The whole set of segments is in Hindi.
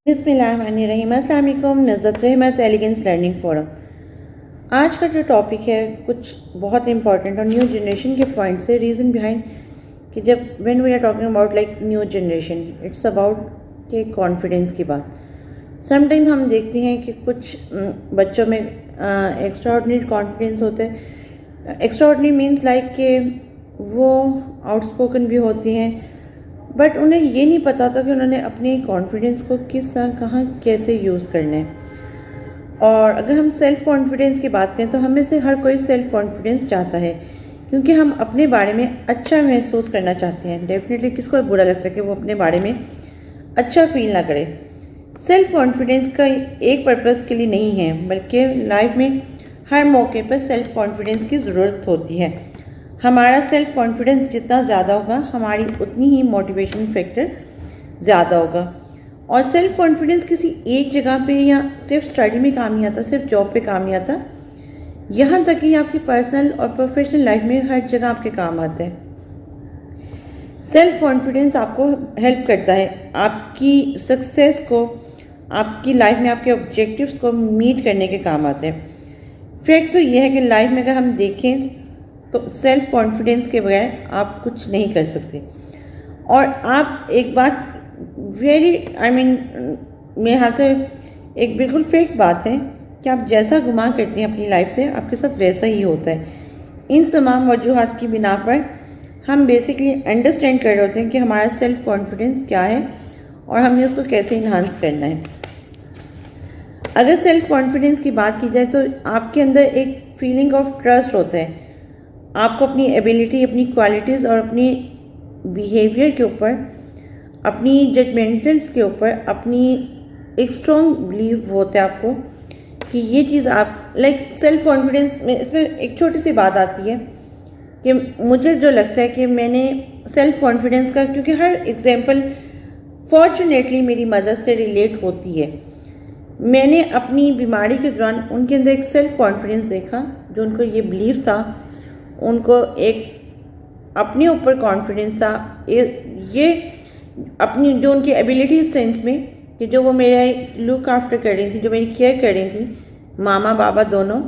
बिस्मिल्लाहिर्रहमानिर्रहीम। अस्सलाम वालेकुम। नज़रत रहमत एलिगेंस लर्निंग फोरम। आज का जो टॉपिक है कुछ बहुत इंपॉर्टेंट और न्यू जनरेशन के पॉइंट से रीज़न बिहाइंड कि जब when we are talking about like new generation it's about के कॉन्फिडेंस की बात। समटाइम हम देखते हैं कि कुछ बच्चों में एक्स्ट्रा ऑर्डिनरी कॉन्फिडेंस होता है। एक्स्ट्रा ऑर्डिनरी मीन्स लाइक कि वो आउटस्पोकन भी होती हैं बट उन्हें ये नहीं पता था कि उन्होंने अपने कॉन्फिडेंस को किस तरह कहाँ कैसे यूज़ करना है। और अगर हम सेल्फ़ कॉन्फिडेंस की बात करें तो हमें से हर कोई सेल्फ़ कॉन्फिडेंस चाहता है क्योंकि हम अपने बारे में अच्छा महसूस करना चाहते हैं। डेफिनेटली किसको बुरा लगता है कि वो अपने बारे में अच्छा फील ना करे। सेल्फ़ कॉन्फिडेंस का एक पर्पज़ के लिए नहीं है बल्कि लाइफ में हर मौके पर सेल्फ़ कॉन्फिडेंस की ज़रूरत होती है। हमारा सेल्फ़ कॉन्फिडेंस जितना ज़्यादा होगा हमारी उतनी ही मोटिवेशन फैक्टर ज़्यादा होगा। और सेल्फ़ कॉन्फिडेंस किसी एक जगह पे या सिर्फ स्टडी में काम नहीं आता, सिर्फ जॉब पे काम नहीं आता, यहाँ तक कि आपकी पर्सनल और प्रोफेशनल लाइफ में हर जगह आपके काम आता है। सेल्फ़ कॉन्फिडेंस आपको हेल्प करता है आपकी सक्सेस को, आपकी लाइफ में आपके ऑब्जेक्टिव्स को मीट करने के काम आते हैं। फैक्ट तो यह है कि लाइफ में अगर हम देखें तो सेल्फ़ कॉन्फिडेंस के बगैर आप कुछ नहीं कर सकते। और आप एक बात मेरे यहाँ से एक बिल्कुल फेक बात है कि आप जैसा गुमान करते हैं अपनी लाइफ से आपके साथ वैसा ही होता है। इन तमाम वजूहात की बिना पर हम बेसिकली अंडरस्टैंड कर रहे होते हैं कि हमारा सेल्फ़ कॉन्फिडेंस क्या है और हमें उसको कैसे इन्हांस करना है। अगर सेल्फ़ कॉन्फिडेंस की बात की जाए तो आपके अंदर एक फीलिंग ऑफ ट्रस्ट होता है। आपको अपनी एबिलिटी, अपनी क्वालिटीज़ और अपनी बिहेवियर के ऊपर, अपनी जजमेंटल्स के ऊपर अपनी एक स्ट्रॉन्ग बिलीव होता है आपको कि ये चीज़ आप लाइक सेल्फ़ कॉन्फिडेंस में इसमें एक छोटी सी बात आती है कि मुझे जो लगता है कि मैंने सेल्फ़ कॉन्फिडेंस का, क्योंकि हर एग्जाम्पल फॉर्चुनेटली मेरी मदद से रिलेट होती है। मैंने अपनी बीमारी के दौरान उनके अंदर एक सेल्फ़ कॉन्फिडेंस देखा, जो उनको ये बिलीव था, उनको एक अपने ऊपर कॉन्फिडेंस था, ये अपनी जो उनकी एबिलिटी सेंस में कि जो वो मेरे लुक आफ्टर कर रही थी, जो मेरी केयर कर रही थी, मामा बाबा दोनों,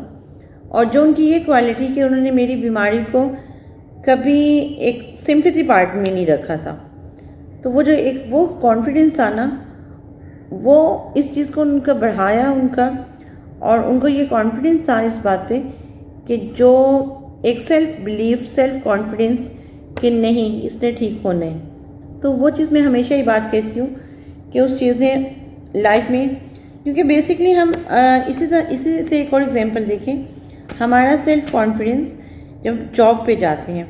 और जो उनकी ये क्वालिटी कि उन्होंने मेरी बीमारी को कभी एक सिंपैथी पार्ट में नहीं रखा था। तो वो जो एक वो कॉन्फिडेंस था ना, वो इस चीज़ को उनका बढ़ाया उनका, और उनको ये कॉन्फिडेंस था इस बात पे कि जो एक सेल्फ बिलीफ, सेल्फ कॉन्फिडेंस कि नहीं इसने ठीक होना है। तो वो चीज़ मैं हमेशा ही बात कहती हूँ कि उस चीज़ ने लाइफ में, क्योंकि बेसिकली हम इसी से एक और एग्जांपल देखें। हमारा सेल्फ कॉन्फिडेंस जब जॉब पे जाते हैं,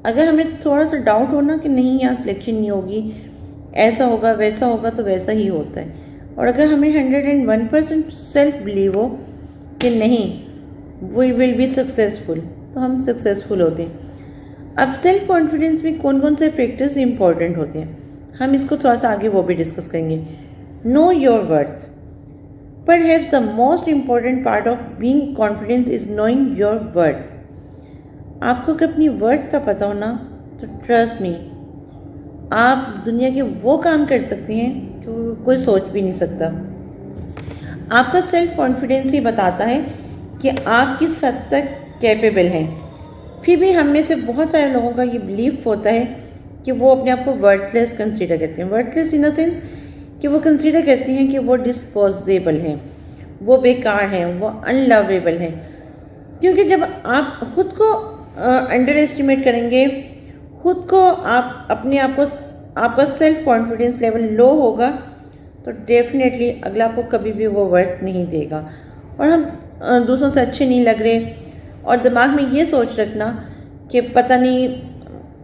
अगर हमें थोड़ा सा डाउट हो ना कि नहीं यहाँ सिलेक्शन नहीं होगी, ऐसा होगा वैसा होगा, तो वैसा ही होता है। और अगर हमें 101% सेल्फ बिलीव हो कि नहीं वी विल बी सक्सेसफुल, तो हम सक्सेसफुल होते हैं। अब सेल्फ कॉन्फिडेंस में कौन कौन से फैक्टर्स इंपॉर्टेंट होते हैं, हम इसको थोड़ा सा आगे वो भी डिस्कस करेंगे। Know your worth. Perhaps the most important part of being confidence is knowing your worth. आपको अगर अपनी वर्थ का पता हो ना तो ट्रस्ट मी, आप दुनिया के वो काम कर सकती हैं कि कोई सोच भी नहीं सकता। आपका सेल्फ कॉन्फिडेंस ही बताता है कि आप किस हद तक कैपेबल हैं। फिर भी हम में से बहुत सारे लोगों का ये बिलीफ होता है कि वो अपने आप को वर्थलेस कंसीडर करते हैं। वर्थलेस इन द सेंस कि वो कंसीडर करते हैं कि वो डिस्पोजेबल हैं, वो बेकार हैं, वो अनलवेबल हैं। क्योंकि जब आप खुद को अंडर एस्टिमेट करेंगे, खुद को आप अपने आप को, आपका सेल्फ कॉन्फिडेंस लेवल लो होगा, तो डेफिनेटली अगला आपको कभी भी वो वर्थ नहीं देगा। और हम दूसरों से अच्छे नहीं लग रहे और दिमाग में ये सोच रखना कि पता नहीं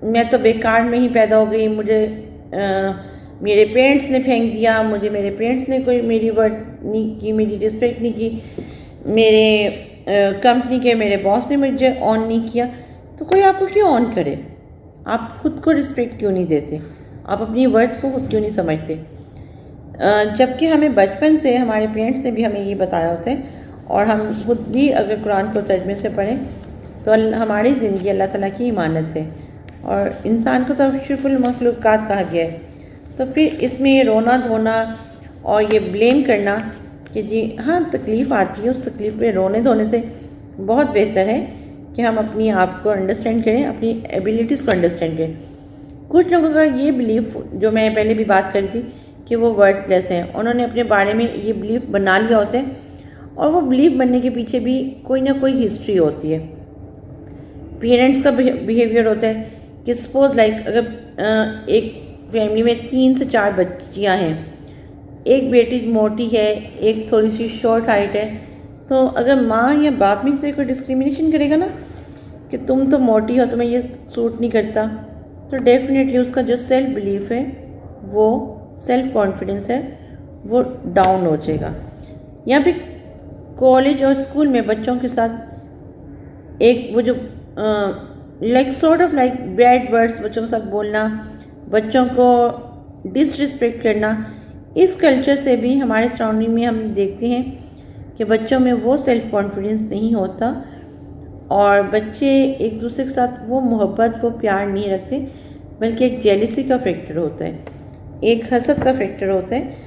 मैं तो बेकार में ही पैदा हो गई, मुझे मेरे पेरेंट्स ने फेंक दिया, मुझे मेरे पेरेंट्स ने कोई मेरी वर्थ नहीं की, मेरी रिस्पेक्ट नहीं की, मेरे कंपनी के मेरे बॉस ने मुझे ऑन नहीं किया। तो कोई आपको क्यों ऑन करे? आप खुद को रिस्पेक्ट क्यों नहीं देते? आप अपनी वर्थ को खुद क्यों नहीं समझते? जबकि हमें बचपन से हमारे पेरेंट्स ने भी हमें ये बताया होता है, और हम खुद भी अगर कुरान को तर्जमे से पढ़ें तो हमारी ज़िंदगी अल्लाह ताला की इमानत है और इंसान को तो अशरफुल मखलूक़ात कहा गया है। तो फिर इसमें रोना धोना और ये ब्लेम करना कि जी हाँ तकलीफ़ आती है, उस तकलीफ़ पे रोने धोने से बहुत बेहतर है कि हम अपनी आप को अंडरस्टैंड करें, अपनी एबिलिटीज़ को अंडरस्टैंड करें। कुछ लोगों का ये बिलीफ, जो मैं पहले भी बात करी थी कि वो वर्थलेस हैं, उन्होंने अपने बारे में ये बिलीफ बना लिया होता है और वो बिलीफ बनने के पीछे भी कोई ना कोई हिस्ट्री होती है। पेरेंट्स का बिहेवियर होता है कि सपोज लाइक अगर एक फैमिली में 3 से 4 बच्चियां हैं, एक बेटी मोटी है, एक थोड़ी सी शॉर्ट हाइट है, तो अगर माँ या बाप में से कोई डिस्क्रिमिनेशन करेगा ना कि तुम तो मोटी हो, तुम्हें ये सूट नहीं करता, तो डेफिनेटली उसका जो सेल्फ बिलीफ है, वो सेल्फ कॉन्फिडेंस है, वो डाउन हो जाएगा। यहाँ पे कॉलेज और स्कूल में बच्चों के साथ एक वो जो like sort of like bad words बच्चों के साथ बोलना, बच्चों को डिसरिस्पेक्ट करना, इस कल्चर से भी हमारे सराउंडिंग में हम देखते हैं कि बच्चों में वो सेल्फ कॉन्फिडेंस नहीं होता और बच्चे एक दूसरे के साथ वो मोहब्बत, वो प्यार नहीं रखते, बल्कि एक जेलिसी का फैक्टर होता है, एक हसद का फैक्टर होता है।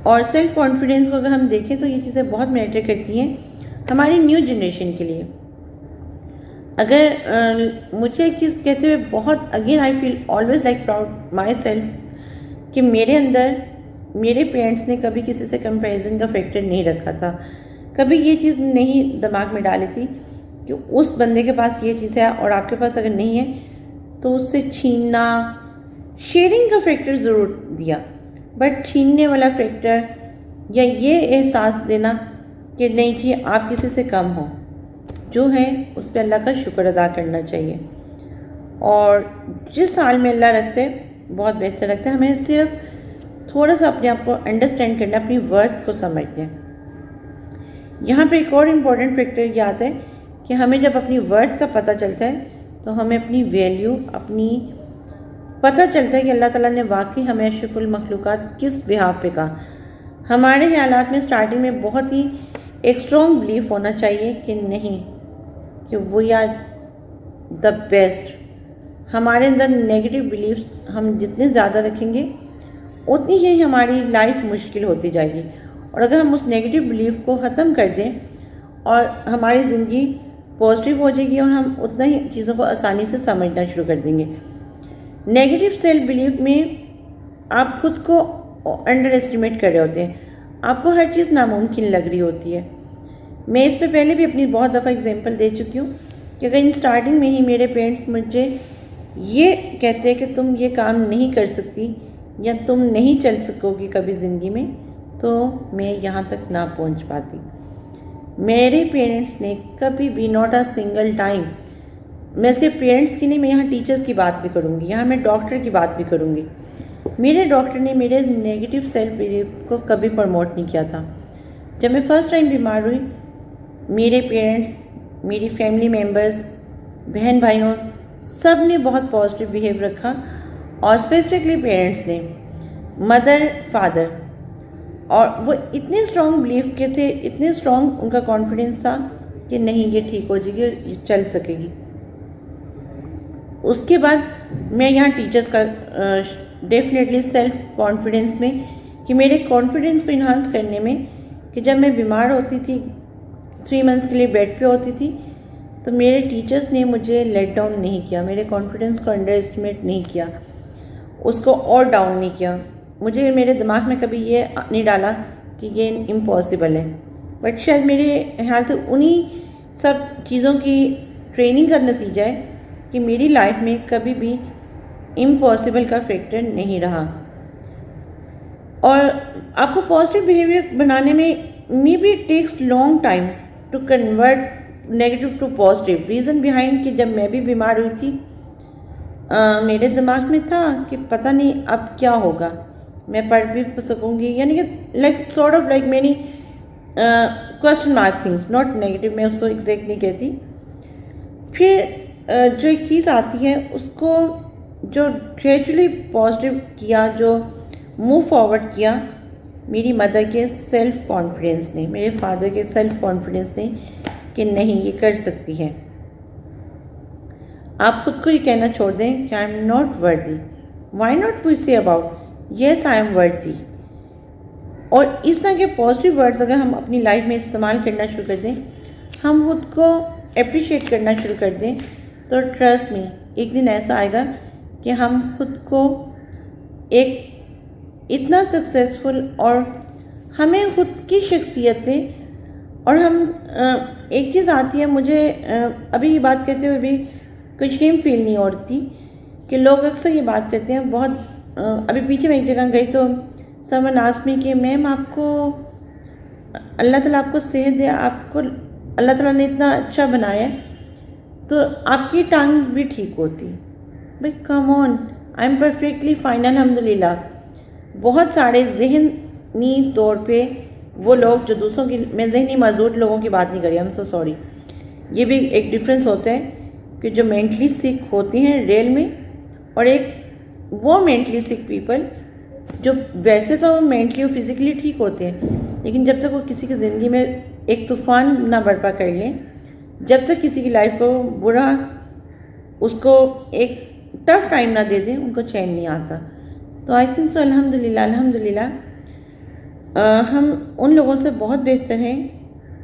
और सेल्फ कॉन्फिडेंस को अगर हम देखें तो ये चीज़ें बहुत मैटर करती हैं हमारी न्यू जनरेशन के लिए। अगर मुझे एक चीज़ कहते हुए बहुत again I feel always like proud my self कि मेरे अंदर मेरे पेरेंट्स ने कभी किसी से कंपैरिजन का फैक्टर नहीं रखा था, कभी ये चीज़ नहीं दिमाग में डाली थी कि उस बंदे के पास ये चीज़ है और आपके पास अगर नहीं है तो उससे छीनना। शेयरिंग का फैक्टर ज़रूर दिया, बट छीनने वाला फैक्टर या ये एहसास देना कि नहीं जी आप किसी से कम हो, जो है उस पर अल्लाह का शुक्र अदा करना चाहिए। और जिस हाल में अल्लाह रखते हैं बहुत बेहतर रखते हैं, हमें सिर्फ थोड़ा सा अपने आप को अंडरस्टैंड करना, अपनी वर्थ को समझना। यहाँ पे एक और इम्पॉर्टेंट फैक्टर ये आता है कि हमें जब अपनी वर्थ का पता चलता है तो हमें अपनी वैल्यू, अपनी पता चलता है कि अल्लाह ताला ने वाकई हमें अशरफुल मखलूक़ात किस बिहाफ पे कहा। हमारे ख्यालात में स्टार्टिंग में बहुत ही एक स्ट्रॉन्ग बिलीफ होना चाहिए कि नहीं, कि वो यार द बेस्ट। हमारे अंदर नेगेटिव बिलीफ्स हम जितने ज़्यादा रखेंगे उतनी ही हमारी लाइफ मुश्किल होती जाएगी। और अगर हम उस नेगेटिव बिलीफ को ख़त्म कर दें और हमारी ज़िंदगी पॉजिटिव हो जाएगी और हम उतना ही चीज़ों को आसानी से समझना शुरू कर देंगे। नेगेटिव सेल्फ बिलीफ में आप खुद को अंडर एस्टिमेट कर रहे होते हैं, आपको हर चीज़ नामुमकिन लग रही होती है। मैं इस पे पहले भी अपनी बहुत दफ़ा एग्जांपल दे चुकी हूँ कि अगर इन स्टार्टिंग में ही मेरे पेरेंट्स मुझे ये कहते हैं कि तुम ये काम नहीं कर सकती या तुम नहीं चल सकोगी कभी ज़िंदगी में, तो मैं यहाँ तक ना पहुँच पाती। मेरे पेरेंट्स ने कभी भी नॉट अ सिंगल टाइम, मैं सिर्फ पेरेंट्स की नहीं, मैं यहाँ टीचर्स की बात भी करूँगी, यहाँ मैं डॉक्टर की बात भी करूँगी, मेरे डॉक्टर ने मेरे नेगेटिव सेल्फ बिलीफ को कभी प्रमोट नहीं किया था। जब मैं फ़र्स्ट टाइम बीमार हुई, मेरे पेरेंट्स, मेरी फैमिली मेम्बर्स, बहन भाइयों, सब ने बहुत पॉजिटिव बिहेव रखा और स्पेसिफिकली पेरेंट्स ने, मदर फादर, और वो इतने स्ट्रॉन्ग बिलीव के थे, इतने स्ट्रॉन्ग उनका कॉन्फिडेंस था कि नहीं ये ठीक हो जाएगी, ये चल सकेगी। उसके बाद मैं यहाँ टीचर्स का डेफिनेटली सेल्फ कॉन्फिडेंस में, कि मेरे कॉन्फिडेंस को इन्हांस करने में, कि जब मैं बीमार होती थी 3 मंथ्स के लिए बेड पे होती थी, तो मेरे टीचर्स ने मुझे लेट डाउन नहीं किया, मेरे कॉन्फिडेंस को अंडर एस्टिमेट नहीं किया, उसको और डाउन नहीं किया। मुझे मेरे दिमाग में कभी ये नहीं डाला कि ये इम्पॉसिबल है, बट शायद मेरे ख्याल से उन्हीं सब चीज़ों की ट्रेनिंग का नतीजा है कि मेरी लाइफ में कभी भी इम्पॉसिबल का फैक्टर नहीं रहा। और आपको पॉजिटिव बिहेवियर बनाने में maybe it takes long time to convert negative to positive. Reason behind कि जब मैं भी बीमार हुई थी, मेरे दिमाग में था कि पता नहीं अब क्या होगा, मैं पढ़ भी सकूँगी, यानी कि like sort of like many question mark things, not negative, मैं उसको एग्जैक्ट नहीं कहती। फिर जो एक चीज़ आती है उसको जो ग्रेजुअली पॉजिटिव किया, जो मूव फॉरवर्ड किया, मेरी मदर के सेल्फ कॉन्फिडेंस ने, मेरे फादर के सेल्फ कॉन्फिडेंस ने कि नहीं ये कर सकती है। आप खुद को ये कहना छोड़ दें कि I am not worthy, why not we say about yes I am worthy. और इस तरह के पॉजिटिव वर्ड्स अगर हम अपनी लाइफ में इस्तेमाल करना शुरू कर दें, हम खुद को अप्रिशिएट करना शुरू कर दें, तो ट्रस्ट मी एक दिन ऐसा आएगा कि हम खुद को एक इतना सक्सेसफुल और हमें खुद की शख्सियत पे और हम एक चीज़ आती है मुझे अभी ये बात करते हुए भी कोई शेम फील नहीं होती कि लोग अक्सर ये बात करते हैं बहुत अभी पीछे मैं एक जगह गई तो समवन आस्क्ड मी कि मैम आपको अल्लाह ताला आपको सेहत दे, आपको अल्लाह ताला ने इतना अच्छा बनाया है तो आपकी टांग भी ठीक होती। भाई come on, I am perfectly fine अल्हम्दुलिल्लाह। बहुत सारे ज़हनी तौर पे वो लोग जो दूसरों की, मैं ज़हनी मजदूर लोगों की बात नहीं करी, आई एम सो सॉरी, ये भी एक डिफरेंस होता है कि जो मेंटली सिक होती हैं रियल में और एक वो मेंटली सिक पीपल जो वैसे तो मेंटली और फिज़िकली ठीक होते हैं लेकिन जब तक वो किसी की ज़िंदगी में एक तूफ़ान ना बर्पा कर लें, जब तक किसी की लाइफ को बुरा उसको एक टफ टाइम ना दे दें, उनको चैन नहीं आता। तो आई थिंक सो अल्हम्दुलिल्लाह अल्हम्दुलिल्लाह हम उन लोगों से बहुत बेहतर हैं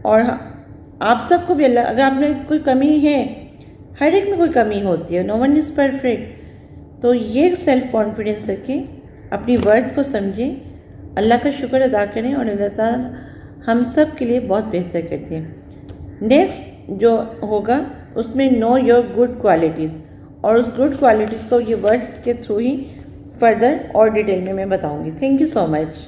और आप सबको भी अल्लाह, अगर आप में कोई कमी है, हर एक में कोई कमी होती है, नो वन इज़ परफेक्ट, तो ये सेल्फ कॉन्फिडेंस रखें, अपनी वर्थ को समझें, अल्लाह का शुक्र अदा करें और अल्लाह ताला हम सब के लिए बहुत बेहतर करते हैं। नेक्स्ट जो होगा उसमें नो योर गुड क्वालिटीज़, और उस गुड क्वालिटीज़ को ये वर्ड के थ्रू ही फर्दर और डिटेल में मैं बताऊंगी। Thank you so much.